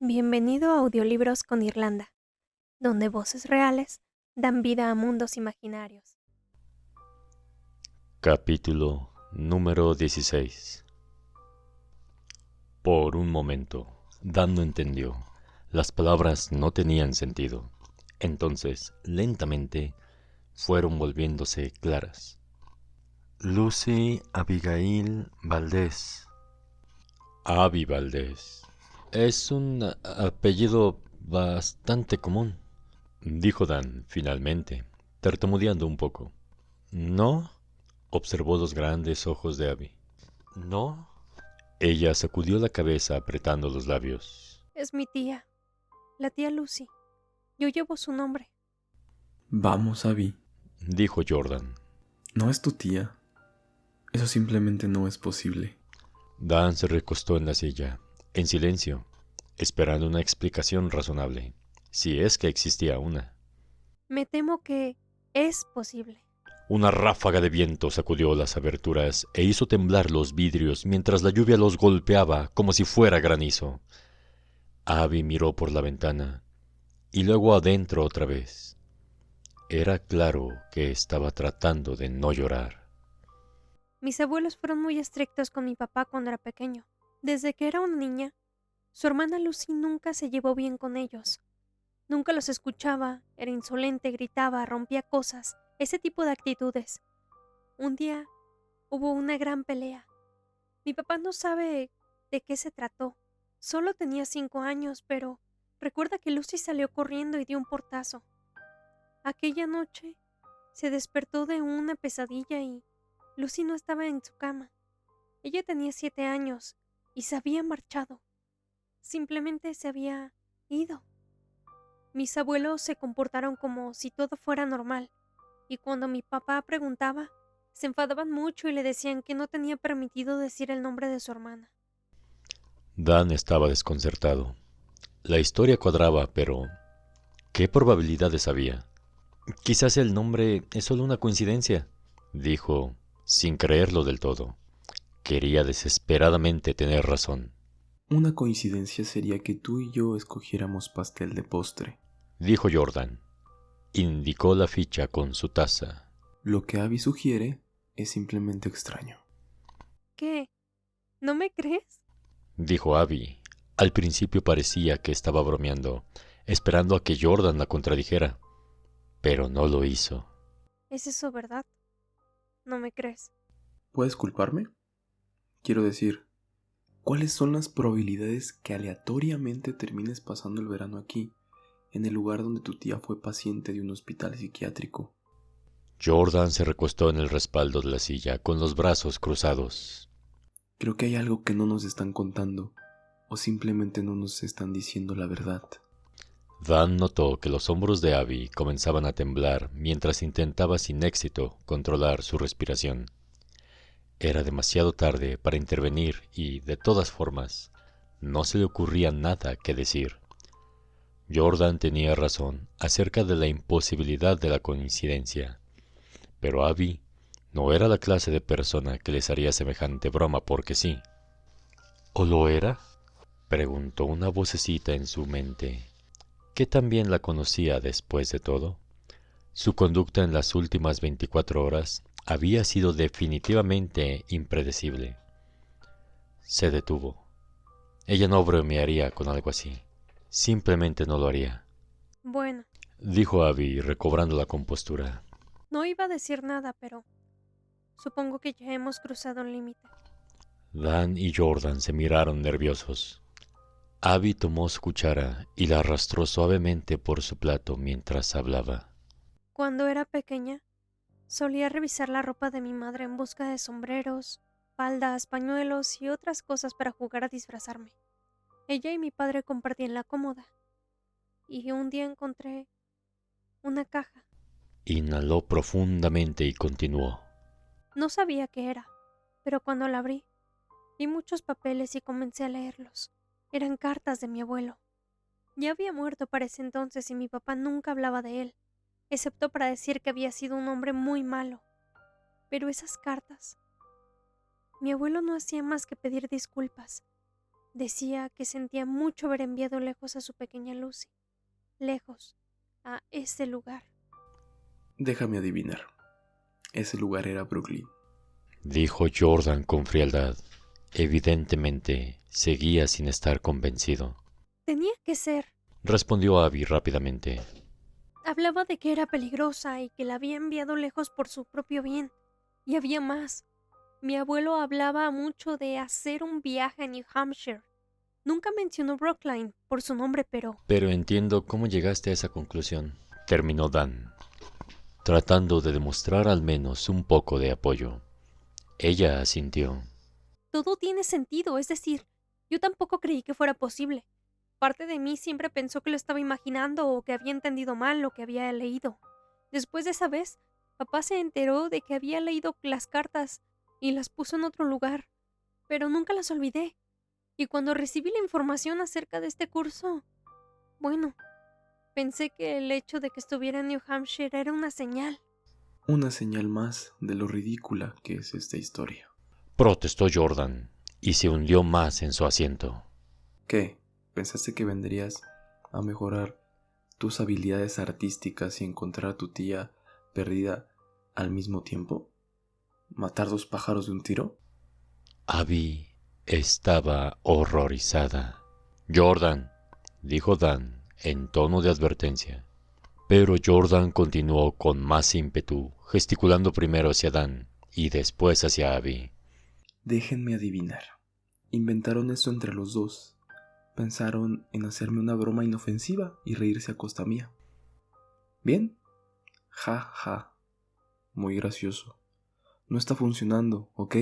Bienvenido a Audiolibros con Irlanda, donde voces reales dan vida a mundos imaginarios. Capítulo número 16. Por un momento, Dan no entendió. Las palabras no tenían sentido. Entonces, lentamente, fueron volviéndose claras. Lucy Abigail Valdés. Abby Valdés. Es un apellido bastante común, dijo Dan finalmente, tartamudeando un poco. ¿No? Observó los grandes ojos de Abby. ¿No? Ella sacudió la cabeza apretando los labios. Es mi tía, la tía Lucy. Yo llevo su nombre. Vamos, Abby. Dijo Jordan. No es tu tía. Eso simplemente no es posible. Dan se recostó en la silla, en silencio, esperando una explicación razonable, si es que existía una. Me temo que es posible. Una ráfaga de viento sacudió las aberturas e hizo temblar los vidrios mientras la lluvia los golpeaba como si fuera granizo. Abby miró por la ventana y luego adentro otra vez. Era claro que estaba tratando de no llorar. Mis abuelos fueron muy estrictos con mi papá cuando era pequeño. Desde que era una niña, su hermana Lucy nunca se llevó bien con ellos. Nunca los escuchaba, era insolente, gritaba, rompía cosas, ese tipo de actitudes. Un día hubo una gran pelea. Mi papá no sabe de qué se trató. Solo tenía 5 años, pero recuerda que Lucy salió corriendo y dio un portazo. Aquella noche se despertó de una pesadilla y Lucy no estaba en su cama. Ella tenía 7 años y se había marchado. Simplemente se había ido. Mis abuelos se comportaron como si todo fuera normal, y cuando mi papá preguntaba, se enfadaban mucho y le decían que no tenía permitido decir el nombre de su hermana. Dan estaba desconcertado. La historia cuadraba, pero ¿qué probabilidades había? Quizás el nombre es solo una coincidencia, dijo, sin creerlo del todo. Quería desesperadamente tener razón. Una coincidencia sería que tú y yo escogiéramos pastel de postre. Dijo Jordan. Indicó la ficha con su taza. Lo que Abby sugiere es simplemente extraño. ¿Qué? ¿No me crees? Dijo Abby. Al principio parecía que estaba bromeando, esperando a que Jordan la contradijera, pero no lo hizo. ¿Es eso verdad? ¿No me crees? ¿Puedes culparme? Quiero decir, ¿cuáles son las probabilidades que aleatoriamente termines pasando el verano aquí, en el lugar donde tu tía fue paciente de un hospital psiquiátrico? Jordan se recostó en el respaldo de la silla con los brazos cruzados. Creo que hay algo que no nos están contando, o simplemente no nos están diciendo la verdad. Dan notó que los hombros de Abby comenzaban a temblar mientras intentaba sin éxito controlar su respiración. Era demasiado tarde para intervenir y, de todas formas, no se le ocurría nada que decir. Jordan tenía razón acerca de la imposibilidad de la coincidencia, pero Abby no era la clase de persona que les haría semejante broma porque sí. ¿O lo era? Preguntó una vocecita en su mente, que también la conocía después de todo. Su conducta en las últimas 24 horas había sido definitivamente impredecible. Se detuvo. Ella no bromearía con algo así. Simplemente no lo haría, Bueno, dijo Abby, recobrando la compostura. no iba a decir nada, pero supongo que ya hemos cruzado un límite. Dan y Jordan se miraron nerviosos. Abby tomó su cuchara y la arrastró suavemente por su plato mientras hablaba. Cuando era pequeña, solía revisar la ropa de mi madre en busca de sombreros, faldas, pañuelos y otras cosas para jugar a disfrazarme. Ella y mi padre compartían la cómoda, y un día encontré una caja. Inhaló profundamente y continuó. No sabía qué era, pero cuando la abrí, vi muchos papeles y comencé a leerlos. Eran cartas de mi abuelo. Ya había muerto para ese entonces y mi papá nunca hablaba de él, excepto para decir que había sido un hombre muy malo. Pero esas cartas, mi abuelo no hacía más que pedir disculpas. Decía que sentía mucho haber enviado lejos a su pequeña Lucy. Lejos, a ese lugar. Déjame adivinar. Ese lugar era Brooklyn. Dijo Jordan con frialdad. Evidentemente, seguía sin estar convencido. Tenía que ser. Respondió Abby rápidamente. Hablaba de que era peligrosa y que la había enviado lejos por su propio bien. Y había más. Mi abuelo hablaba mucho de hacer un viaje a New Hampshire. Nunca mencionó Brookline por su nombre, pero... Pero entiendo cómo llegaste a esa conclusión, terminó Dan, tratando de demostrar al menos un poco de apoyo. Ella asintió. Todo tiene sentido, es decir, yo tampoco creí que fuera posible. Parte de mí siempre pensó que lo estaba imaginando o que había entendido mal lo que había leído. Después de esa vez, papá se enteró de que había leído las cartas y las puso en otro lugar, pero nunca las olvidé. Y cuando recibí la información acerca de este curso, bueno, pensé que el hecho de que estuviera en New Hampshire era una señal. Una señal más de lo ridícula que es esta historia. Protestó Jordan y se hundió más en su asiento. ¿Qué? ¿Pensaste que vendrías a mejorar tus habilidades artísticas y encontrar a tu tía perdida al mismo tiempo? ¿Matar 2 pájaros de un tiro? Abby estaba horrorizada. Jordan, dijo Dan en tono de advertencia. Pero Jordan continuó con más ímpetu, gesticulando primero hacia Dan y después hacia Abby. Déjenme adivinar. Inventaron esto entre los dos. Pensaron en hacerme una broma inofensiva y reírse a costa mía. ¿Bien? Ja, ja. Muy gracioso. No está funcionando, ¿ok?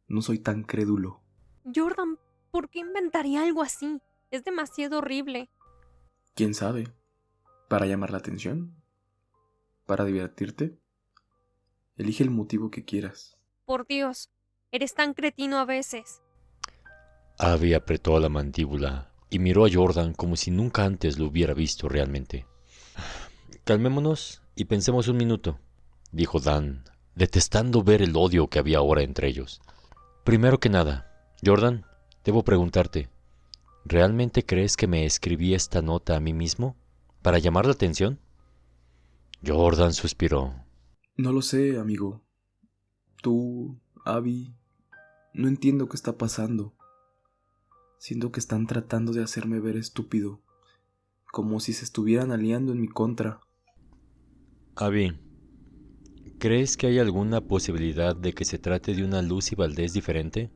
No soy tan crédulo. Jordan, ¿por qué inventaría algo así? Es demasiado horrible. ¿Quién sabe? ¿Para llamar la atención? ¿Para divertirte? Elige el motivo que quieras. Por Dios, eres tan cretino a veces. Abby apretó la mandíbula y miró a Jordan como si nunca antes lo hubiera visto realmente. Calmémonos y pensemos un minuto, dijo Dan, detestando ver el odio que había ahora entre ellos. Primero que nada, Jordan, debo preguntarte, ¿realmente crees que me escribí esta nota a mí mismo para llamar la atención? Jordan suspiró. No lo sé, amigo. Tú, Abby, no entiendo qué está pasando. Siento que están tratando de hacerme ver estúpido, como si se estuvieran aliando en mi contra. Abby, ¿crees que hay alguna posibilidad de que se trate de una Lucy Valdés diferente?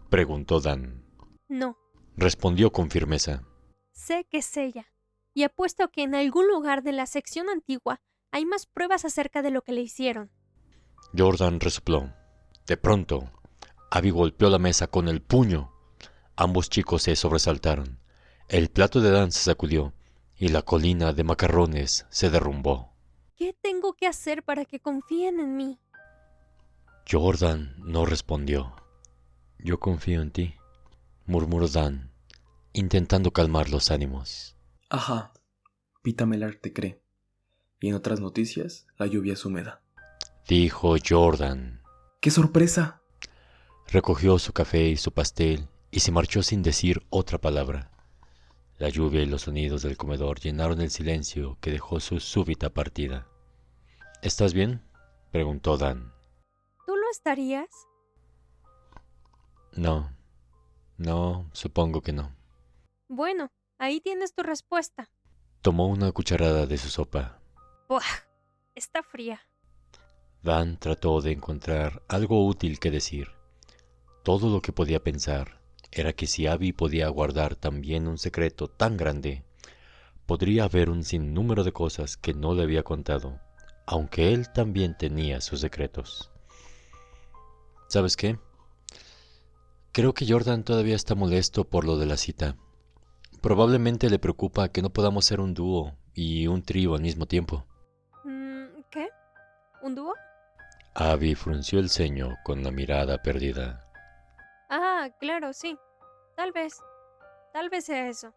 Preguntó Dan. No, Respondió con firmeza. sé que es ella. Y apuesto que en algún lugar de la sección antigua hay más pruebas acerca de lo que le hicieron. Jordan resopló. De pronto, Abby golpeó la mesa con el puño. Ambos chicos se sobresaltaron. El plato de Dan se sacudió y la colina de macarrones se derrumbó. ¿Qué tengo que hacer para que confíen en mí? Jordan no respondió. Yo confío en ti, murmuró Dan, intentando calmar los ánimos. Ajá, Pita Melar te cree. Y en otras noticias, la lluvia es húmeda. Dijo Jordan. ¡Qué sorpresa! Recogió su café y su pastel y se marchó sin decir otra palabra. La lluvia y los sonidos del comedor llenaron el silencio que dejó su súbita partida. ¿Estás bien?, preguntó Dan. ¿Tú lo estarías? No, supongo que no. Bueno, ahí tienes tu respuesta. Tomó una cucharada de su sopa. ¡Buah! Está fría. Dan trató de encontrar algo útil que decir. Todo lo que podía pensar era que si Abby podía guardar también un secreto tan grande, podría haber un sinnúmero de cosas que no le había contado, aunque él también tenía sus secretos. ¿Sabes qué? Creo que Jordan todavía está molesto por lo de la cita. Probablemente le preocupa que no podamos ser un dúo y un trío al mismo tiempo. ¿Qué? ¿Un dúo? Abby frunció el ceño con la mirada perdida. Ah, claro, sí. Tal vez sea eso.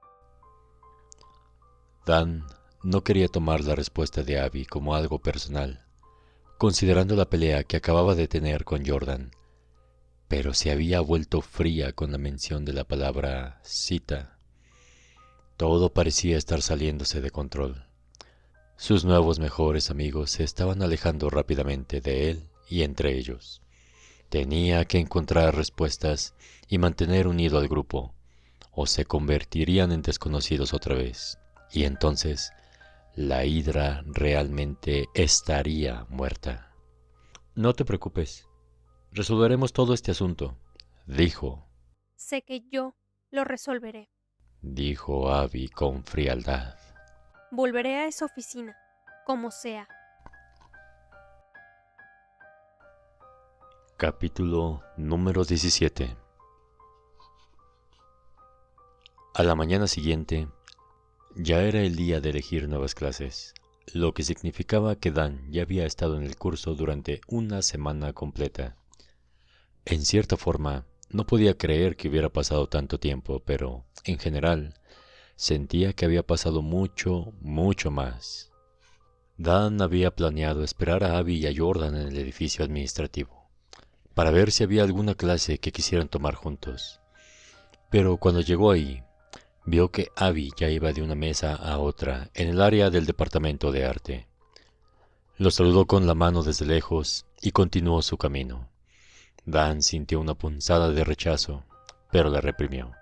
Dan no quería tomar la respuesta de Abby como algo personal, considerando la pelea que acababa de tener con Jordan. pero se había vuelto fría con la mención de la palabra cita. Todo parecía estar saliéndose de control. Sus nuevos mejores amigos se estaban alejando rápidamente de él y entre ellos. Tenía que encontrar respuestas y mantener unido al grupo, o se convertirían en desconocidos otra vez, y entonces la hidra realmente estaría muerta. No te preocupes, resolveremos todo este asunto, dijo. Sé que yo lo resolveré. Dijo Abby con frialdad. Volveré a esa oficina, como sea. Capítulo número 17. A la mañana siguiente, ya era el día de elegir nuevas clases, lo que significaba que Dan ya había estado en el curso durante una semana completa. En cierta forma, no podía creer que hubiera pasado tanto tiempo, pero, en general, sentía que había pasado mucho, mucho más. Dan había planeado esperar a Abby y a Jordan en el edificio administrativo, para ver si había alguna clase que quisieran tomar juntos. Pero cuando llegó ahí, vio que Abby ya iba de una mesa a otra en el área del departamento de arte. Lo saludó con la mano desde lejos y continuó su camino. Dan sintió una punzada de rechazo, pero la reprimió.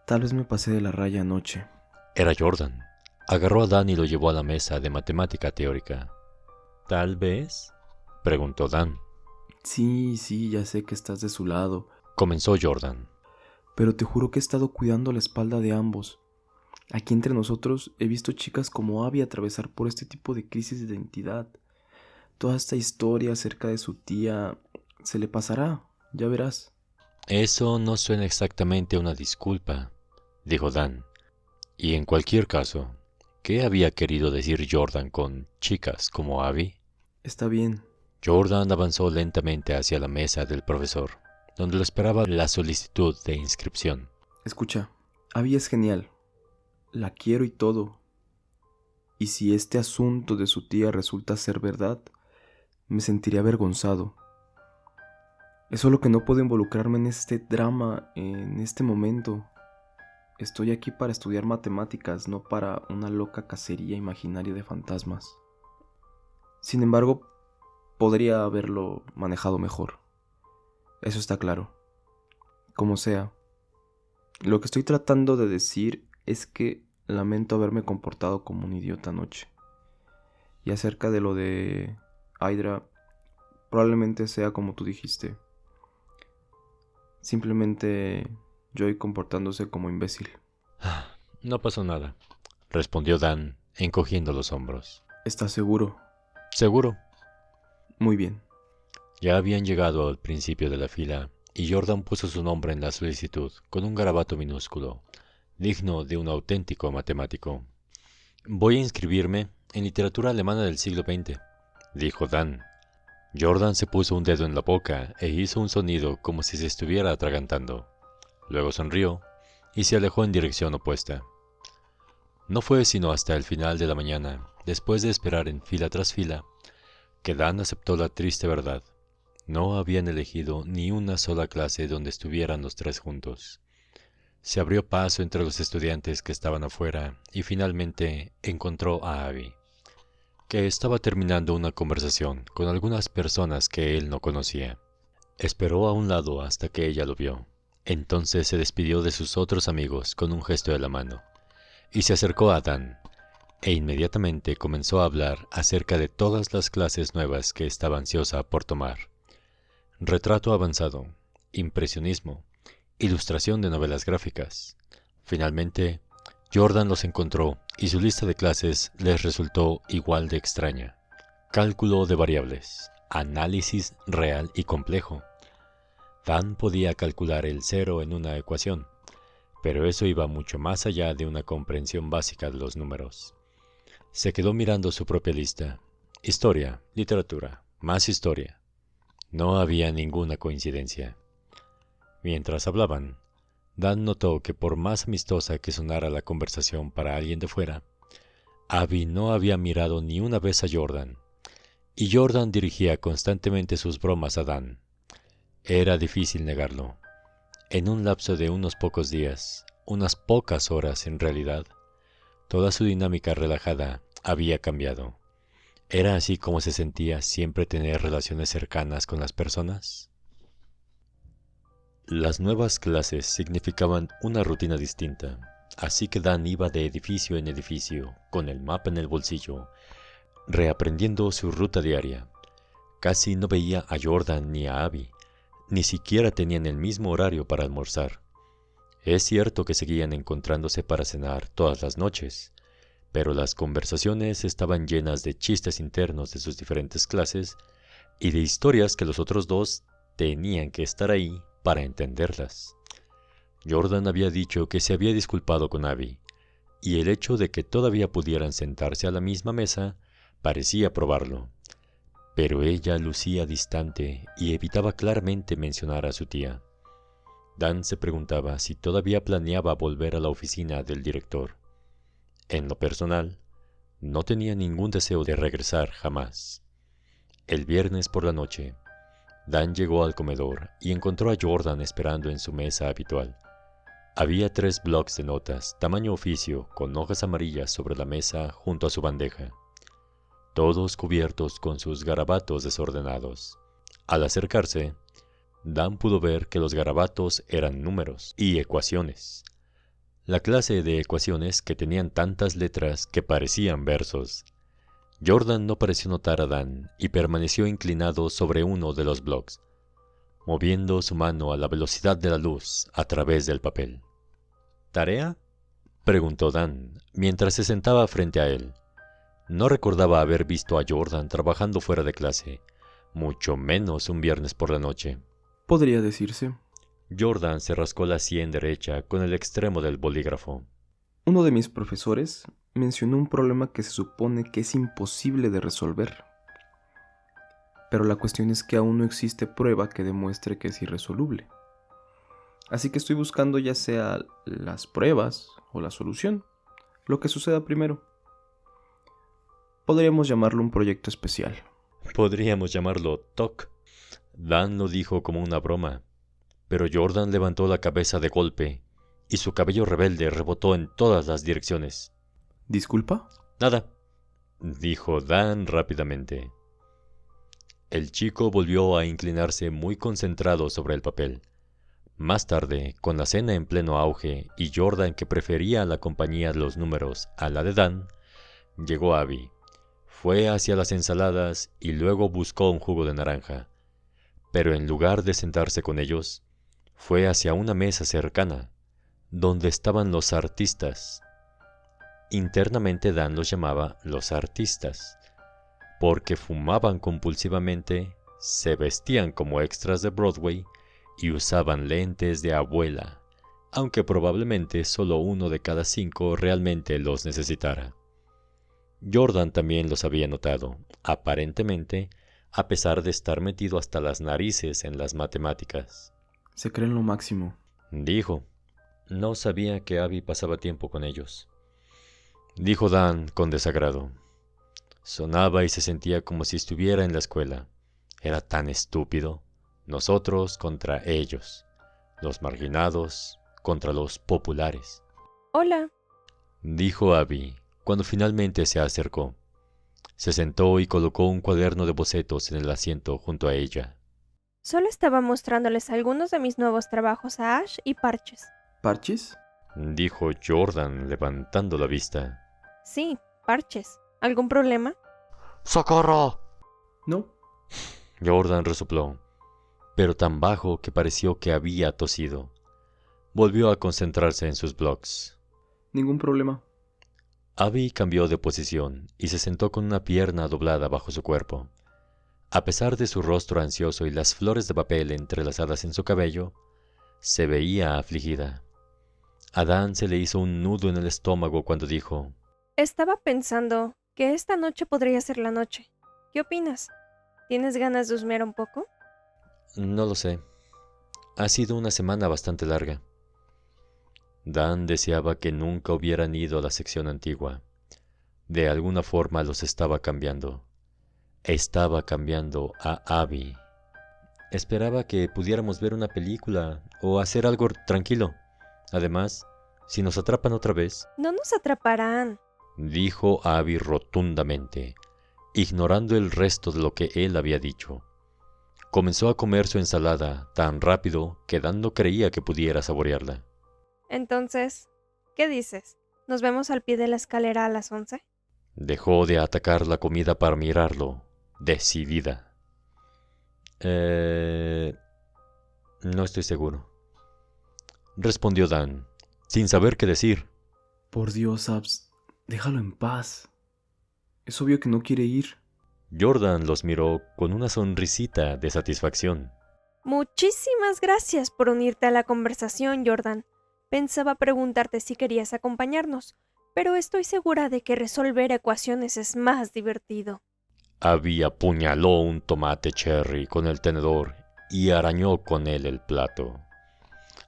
Tal vez me pasé de la raya anoche. Era Jordan. Agarró a Dan y lo llevó a la mesa de matemática teórica. ¿Tal vez?, preguntó Dan. Sí, ya sé que estás de su lado. Comenzó Jordan. Pero te juro que he estado cuidando la espalda de ambos. Aquí entre nosotros he visto chicas como Abby atravesar por este tipo de crisis de identidad. Toda esta historia acerca de su tía se le pasará, ya verás. Eso no suena exactamente a una disculpa, dijo Dan. Y en cualquier caso, ¿qué había querido decir Jordan con chicas como Abby? Está bien. Jordan avanzó lentamente hacia la mesa del profesor, donde lo esperaba la solicitud de inscripción. Escucha, Abby es genial. La quiero y todo. Y si este asunto de su tía resulta ser verdad, me sentiré avergonzado. Es solo que no puedo involucrarme en este drama en este momento. Estoy aquí para estudiar matemáticas, no para una loca cacería imaginaria de fantasmas. Sin embargo, podría haberlo manejado mejor. Eso está claro. Como sea, lo que estoy tratando de decir es que lamento haberme comportado como un idiota anoche. Y acerca de lo de Hydra, probablemente sea como tú dijiste. Simplemente Joy comportándose como imbécil. No pasó nada, respondió Dan, encogiendo los hombros. ¿Estás seguro? ¿Seguro? Muy bien. Ya habían llegado al principio de la fila y Jordan puso su nombre en la solicitud con un garabato minúsculo, digno de un auténtico matemático. Voy a inscribirme en literatura alemana del siglo XX, dijo Dan. Jordan se puso un dedo en la boca e hizo un sonido como si se estuviera atragantando. Luego sonrió y se alejó en dirección opuesta. No fue sino hasta el final de la mañana, después de esperar en fila tras fila, que Dan aceptó la triste verdad. No habían elegido ni una sola clase donde estuvieran los tres juntos. Se abrió paso entre los estudiantes que estaban afuera y finalmente encontró a Abby, que estaba terminando una conversación con algunas personas que él no conocía. Esperó a un lado hasta que ella lo vio. Entonces se despidió de sus otros amigos con un gesto de la mano y se acercó a Dan, e inmediatamente comenzó a hablar acerca de todas las clases nuevas que estaba ansiosa por tomar. Retrato avanzado, impresionismo, ilustración de novelas gráficas. Finalmente, Jordan los encontró y su lista de clases les resultó igual de extraña. Cálculo de variables, análisis real y complejo. Dan podía calcular el cero en una ecuación, pero eso iba mucho más allá de una comprensión básica de los números. Se quedó mirando su propia lista. Historia, literatura, más historia. No había ninguna coincidencia. Mientras hablaban, Dan notó que por más amistosa que sonara la conversación para alguien de fuera, Abby no había mirado ni una vez a Jordan, y Jordan dirigía constantemente sus bromas a Dan. Era difícil negarlo. En un lapso de unos pocos días, unas pocas horas en realidad, toda su dinámica relajada había cambiado. ¿Era así como se sentía siempre tener relaciones cercanas con las personas? Las nuevas clases significaban una rutina distinta, así que Dan iba de edificio en edificio, con el mapa en el bolsillo, reaprendiendo su ruta diaria. Casi no veía a Jordan ni a Abby, ni siquiera tenían el mismo horario para almorzar. Es cierto que seguían encontrándose para cenar todas las noches, pero las conversaciones estaban llenas de chistes internos de sus diferentes clases y de historias que los otros dos tenían que estar ahí para entenderlas. Jordan había dicho que se había disculpado con Abby, y el hecho de que todavía pudieran sentarse a la misma mesa parecía probarlo. Pero ella lucía distante y evitaba claramente mencionar a su tía. Dan se preguntaba si todavía planeaba volver a la oficina del director. En lo personal, no tenía ningún deseo de regresar jamás. El viernes por la noche, Dan llegó al comedor y encontró a Jordan esperando en su mesa habitual. Había 3 blocs de notas, tamaño oficio, con hojas amarillas sobre la mesa junto a su bandeja, todos cubiertos con sus garabatos desordenados. Al acercarse, Dan pudo ver que los garabatos eran números y ecuaciones. La clase de ecuaciones que tenían tantas letras que parecían versos. Jordan no pareció notar a Dan y permaneció inclinado sobre uno de los blocs, moviendo su mano a la velocidad de la luz a través del papel. ¿Tarea?, preguntó Dan, mientras se sentaba frente a él. No recordaba haber visto a Jordan trabajando fuera de clase, mucho menos un viernes por la noche. Podría decirse. Jordan se rascó la sien derecha con el extremo del bolígrafo. Uno de mis profesores mencionó un problema que se supone que es imposible de resolver. Pero la cuestión es que aún no existe prueba que demuestre que es irresoluble. Así que estoy buscando ya sea las pruebas o la solución, lo que suceda primero. Podríamos llamarlo un proyecto especial. Podríamos llamarlo TOC. Dan lo dijo como una broma, pero Jordan levantó la cabeza de golpe y su cabello rebelde rebotó en todas las direcciones. ¿Disculpa? Nada, dijo Dan rápidamente. El chico volvió a inclinarse muy concentrado sobre el papel. Más tarde, con la cena en pleno auge y Jordan que prefería la compañía de los números a la de Dan, llegó Abby. Fue hacia las ensaladas y luego buscó un jugo de naranja. Pero en lugar de sentarse con ellos, fue hacia una mesa cercana, donde estaban los artistas. Internamente Dan los llamaba los artistas, porque fumaban compulsivamente, se vestían como extras de Broadway y usaban lentes de abuela, aunque probablemente solo 1 de cada 5 realmente los necesitara. Jordan también los había notado, aparentemente, a pesar de estar metido hasta las narices en las matemáticas. Se creen lo máximo, Dijo. No sabía que Abby pasaba tiempo con ellos. Dijo Dan con desagrado. Sonaba y se sentía como si estuviera en la escuela. Era tan estúpido. Nosotros contra ellos. Los marginados contra los populares. Hola. Dijo Abby cuando finalmente se acercó. Se sentó y colocó un cuaderno de bocetos en el asiento junto a ella. Solo estaba mostrándoles algunos de mis nuevos trabajos a Ash y Parches. ¿Parches? Dijo Jordan levantando la vista. Sí, Parches. ¿Algún problema? ¡Socorro! No. Jordan resopló, pero tan bajo que pareció que había tosido. Volvió a concentrarse en sus blocs. Ningún problema. Abby cambió de posición y se sentó con una pierna doblada bajo su cuerpo. A pesar de su rostro ansioso y las flores de papel entrelazadas en su cabello, se veía afligida. A Dan se le hizo un nudo en el estómago cuando dijo: Estaba pensando que esta noche podría ser la noche. ¿Qué opinas? ¿Tienes ganas de husmear un poco? No lo sé. Ha sido una semana bastante larga. Dan deseaba que nunca hubieran ido a la sección antigua. De alguna forma los estaba cambiando. Estaba cambiando a Abby. Esperaba que pudiéramos ver una película o hacer algo tranquilo. Además, si nos atrapan otra vez, No nos atraparán. dijo Abby rotundamente, ignorando el resto de lo que él había dicho. Comenzó a comer su ensalada tan rápido que Dan no creía que pudiera saborearla. Entonces, ¿qué dices? ¿Nos vemos al pie de la escalera a las 11? Dejó de atacar la comida para mirarlo, decidida. No estoy seguro, respondió Dan, sin saber qué decir. Por Dios, Abs, déjalo en paz. Es obvio que no quiere ir. Jordan los miró con una sonrisita de satisfacción. Muchísimas gracias por unirte a la conversación, Jordan. Pensaba preguntarte si querías acompañarnos, pero estoy segura de que resolver ecuaciones es más divertido. Abby apuñaló un tomate cherry con el tenedor y arañó con él el plato,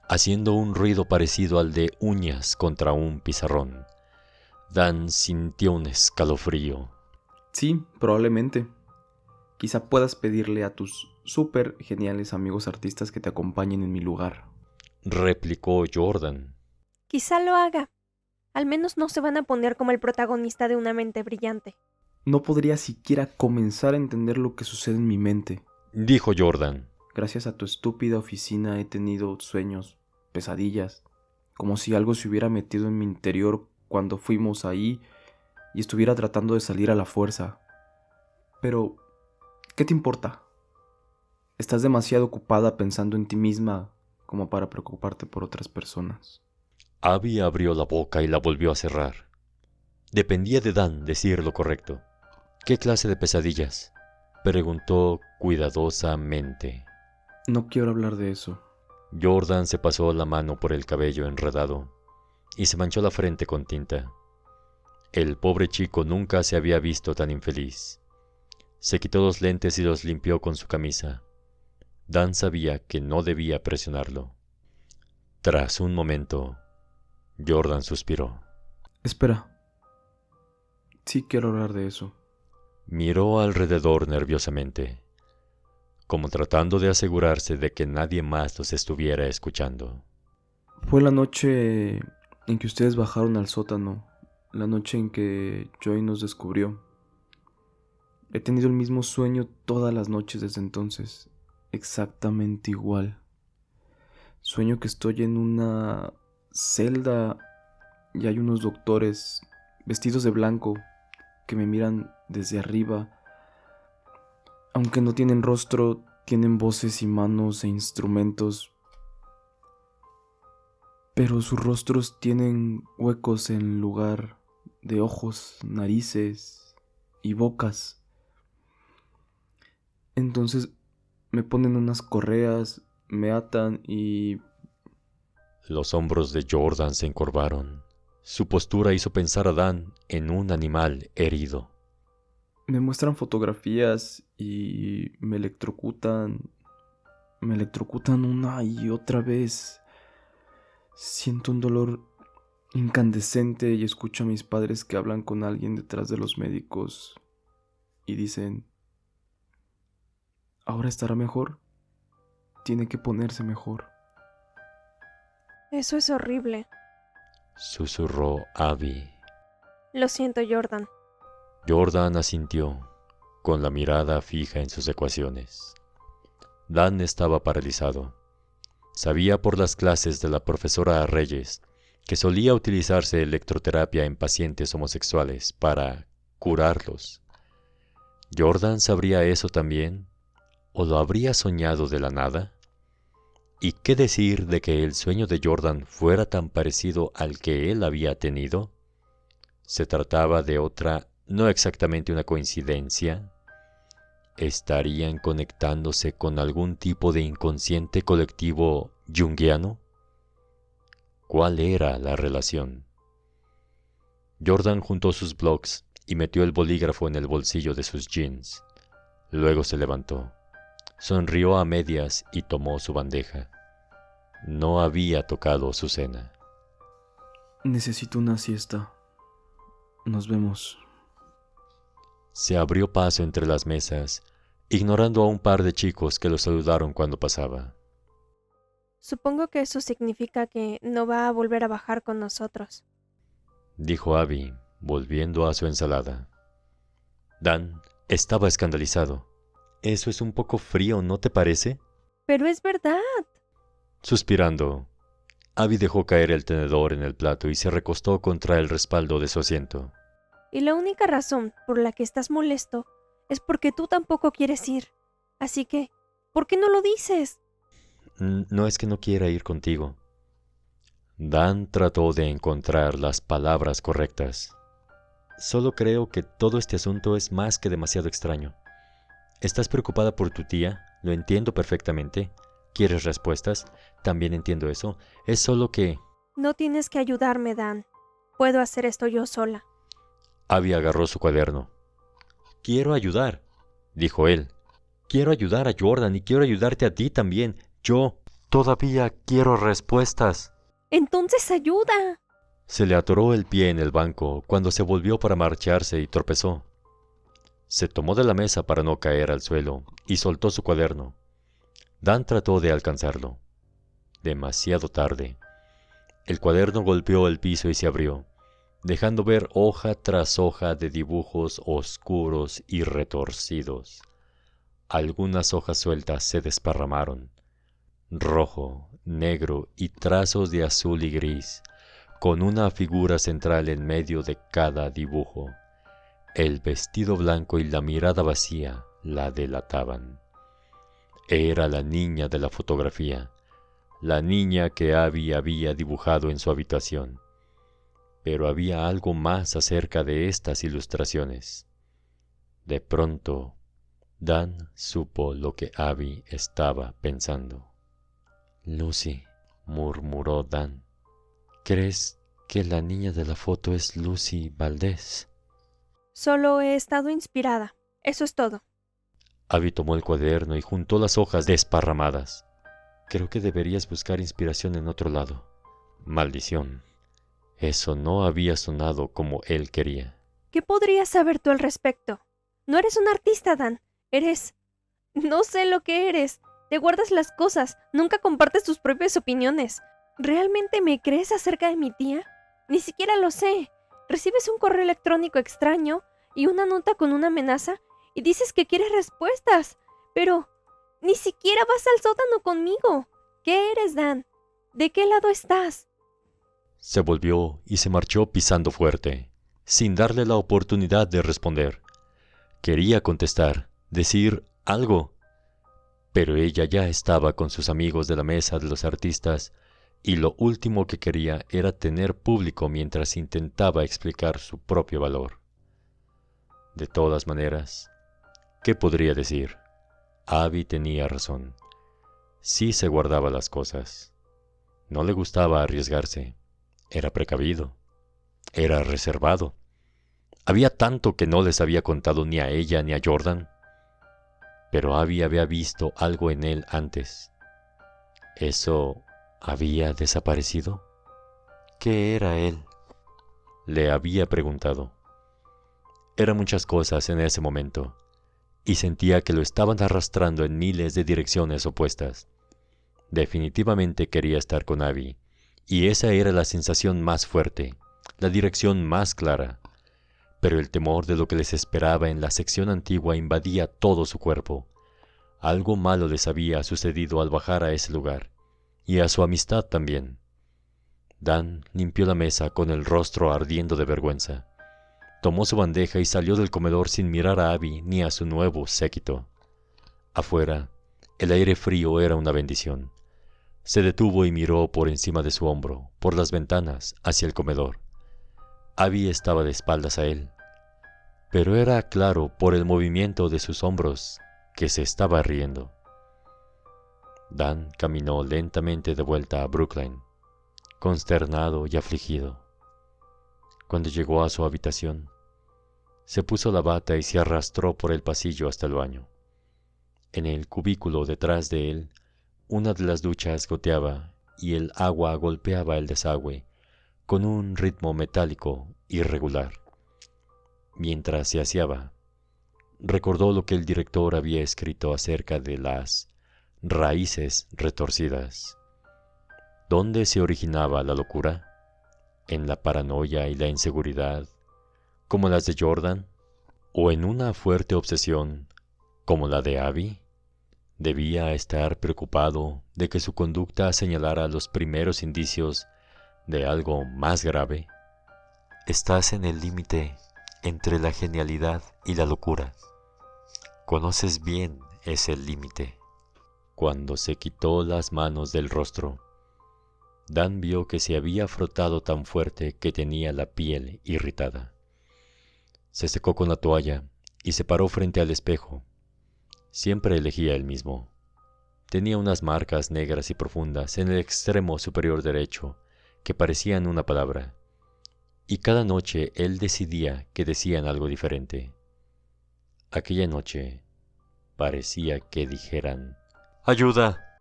haciendo un ruido parecido al de uñas contra un pizarrón. Dan sintió un escalofrío. Sí, probablemente. Quizá puedas pedirle a tus súper geniales amigos artistas que te acompañen en mi lugar. Replicó Jordan. Quizá lo haga. Al menos no se van a poner como el protagonista de Una mente brillante. No podría siquiera comenzar a entender lo que sucede en mi mente. Dijo Jordan. Gracias a tu estúpida oficina he tenido sueños, pesadillas, como si algo se hubiera metido en mi interior cuando fuimos ahí y estuviera tratando de salir a la fuerza. Pero, ¿qué te importa? Estás demasiado ocupada pensando en ti misma como para preocuparte por otras personas. Abby abrió la boca y la volvió a cerrar. Dependía de Dan decir lo correcto. ¿Qué clase de pesadillas?, preguntó cuidadosamente. No quiero hablar de eso. Jordan se pasó la mano por el cabello enredado y se manchó la frente con tinta. El pobre chico nunca se había visto tan infeliz. Se quitó los lentes y los limpió con su camisa. Dan sabía que no debía presionarlo. Tras un momento, Jordan suspiró. Espera. Sí quiero hablar de eso. Miró alrededor nerviosamente, como tratando de asegurarse de que nadie más los estuviera escuchando. Fue la noche en que ustedes bajaron al sótano, la noche en que Joy nos descubrió. He tenido el mismo sueño todas las noches desde entonces, exactamente igual. Sueño que estoy en una celda y hay unos doctores vestidos de blanco que me miran desde arriba. Aunque no tienen rostro, tienen voces y manos e instrumentos. Pero sus rostros tienen huecos en lugar de ojos, narices y bocas. Entonces me ponen unas correas, me atan y... Los hombros de Jordan se encorvaron. Su postura hizo pensar a Dan en un animal herido. me muestran fotografías y me electrocutan una y otra vez. Siento un dolor incandescente y escucho a mis padres que hablan con alguien detrás de los médicos y dicen: ¿ahora estará mejor? Tiene que ponerse mejor. Eso es horrible. Susurró Abby. Lo siento, Jordan. Jordan asintió, con la mirada fija en sus ecuaciones. Dan estaba paralizado. Sabía por las clases de la profesora Reyes que solía utilizarse electroterapia en pacientes homosexuales para curarlos. ¿Jordan sabría eso también? ¿O lo habría soñado de la nada? ¿Y qué decir de que el sueño de Jordan fuera tan parecido al que él había tenido? ¿Se trataba de otra, no exactamente una coincidencia? ¿Estarían conectándose con algún tipo de inconsciente colectivo junguiano? ¿Cuál era la relación? Jordan juntó sus blocs y metió el bolígrafo en el bolsillo de sus jeans. Luego se levantó, sonrió a medias y tomó su bandeja. No había tocado su cena. Necesito una siesta. Nos vemos. Se abrió paso entre las mesas ignorando a un par de chicos que lo saludaron cuando pasaba. Supongo que eso significa que no va a volver a bajar con nosotros, dijo Abby, volviendo a su ensalada. Dan estaba escandalizado. Eso es un poco frío, ¿no te parece? Pero es verdad. Suspirando, Abby dejó caer el tenedor en el plato y se recostó contra el respaldo de su asiento. Y la única razón por la que estás molesto es porque tú tampoco quieres ir. Así que, ¿por qué no lo dices? No es que no quiera ir contigo. Dan trató de encontrar las palabras correctas. Solo creo que todo este asunto es más que demasiado extraño. Estás preocupada por tu tía, lo entiendo perfectamente. ¿Quieres respuestas? También entiendo eso. Es solo que... No tienes que ayudarme, Dan. Puedo hacer esto yo sola. Abby agarró su cuaderno. Quiero ayudar, dijo él. Quiero ayudar a Jordan y quiero ayudarte a ti también. Yo todavía quiero respuestas. Entonces ayuda. Se le atoró el pie en el banco cuando se volvió para marcharse y tropezó. Se tomó de la mesa para no caer al suelo y soltó su cuaderno. Dan trató de alcanzarlo. Demasiado tarde. El cuaderno golpeó el piso y se abrió, dejando ver hoja tras hoja de dibujos oscuros y retorcidos. Algunas hojas sueltas se desparramaron, rojo, negro y trazos de azul y gris, con una figura central en medio de cada dibujo. El vestido blanco y la mirada vacía la delataban. Era la niña de la fotografía, la niña que Abby había dibujado en su habitación. Pero había algo más acerca de estas ilustraciones. De pronto, Dan supo lo que Abby estaba pensando. Lucy, murmuró Dan. ¿Crees que la niña de la foto es Lucy Valdés? Solo he estado inspirada. Eso es todo. Abby tomó el cuaderno y juntó las hojas desparramadas. Creo que deberías buscar inspiración en otro lado. Maldición. Eso no había sonado como él quería. ¿Qué podrías saber tú al respecto? No eres un artista, Dan. Eres... No sé lo que eres. Te guardas las cosas. Nunca compartes tus propias opiniones. ¿Realmente me crees acerca de mi tía? Ni siquiera lo sé. Recibes un correo electrónico extraño y una nota con una amenaza y dices que quieres respuestas. Pero ni siquiera vas al sótano conmigo. ¿Qué eres, Dan? ¿De qué lado estás? Se volvió y se marchó pisando fuerte, sin darle la oportunidad de responder. Quería contestar, decir algo, pero ella ya estaba con sus amigos de la mesa de los artistas y lo último que quería era tener público mientras intentaba explicar su propio valor. De todas maneras, ¿qué podría decir? Abby tenía razón. Sí se guardaba las cosas. No le gustaba arriesgarse. Era precavido. Era reservado. Había tanto que no les había contado ni a ella ni a Jordan. Pero Abby había visto algo en él antes. ¿Eso había desaparecido? ¿Qué era él? Le había preguntado. Eran muchas cosas en ese momento, y sentía que lo estaban arrastrando en miles de direcciones opuestas. Definitivamente quería estar con Abby, y esa era la sensación más fuerte, la dirección más clara. Pero el temor de lo que les esperaba en la sección antigua invadía todo su cuerpo. Algo malo les había sucedido al bajar a ese lugar, y a su amistad también. Dan limpió la mesa con el rostro ardiendo de vergüenza. Tomó su bandeja y salió del comedor sin mirar a Abby ni a su nuevo séquito. Afuera, el aire frío era una bendición. Se detuvo y miró por encima de su hombro, por las ventanas, hacia el comedor. Abby estaba de espaldas a él, pero era claro por el movimiento de sus hombros que se estaba riendo. Dan caminó lentamente de vuelta a Brooklyn, consternado y afligido. Cuando llegó a su habitación, se puso la bata y se arrastró por el pasillo hasta el baño. En el cubículo detrás de él, una de las duchas goteaba y el agua golpeaba el desagüe con un ritmo metálico irregular. Mientras se aseaba, recordó lo que el director había escrito acerca de las raíces retorcidas. ¿Dónde se originaba la locura? ¿En la paranoia y la inseguridad, como las de Jordan? ¿O en una fuerte obsesión, como la de Abby? Debía estar preocupado de que su conducta señalara los primeros indicios de algo más grave. Estás en el límite entre la genialidad y la locura. Conoces bien ese límite. Cuando se quitó las manos del rostro, Dan vio que se había frotado tan fuerte que tenía la piel irritada. Se secó con la toalla y se paró frente al espejo. Siempre elegía el mismo. Tenía unas marcas negras y profundas en el extremo superior derecho que parecían una palabra, y cada noche él decidía que decían algo diferente. Aquella noche parecía que dijeran: ¡Ayuda!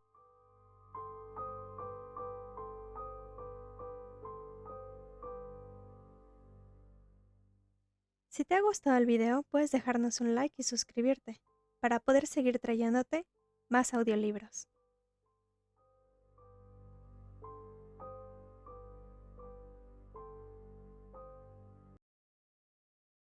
Si te ha gustado el video, puedes dejarnos un like y suscribirte para poder seguir trayéndote más audiolibros.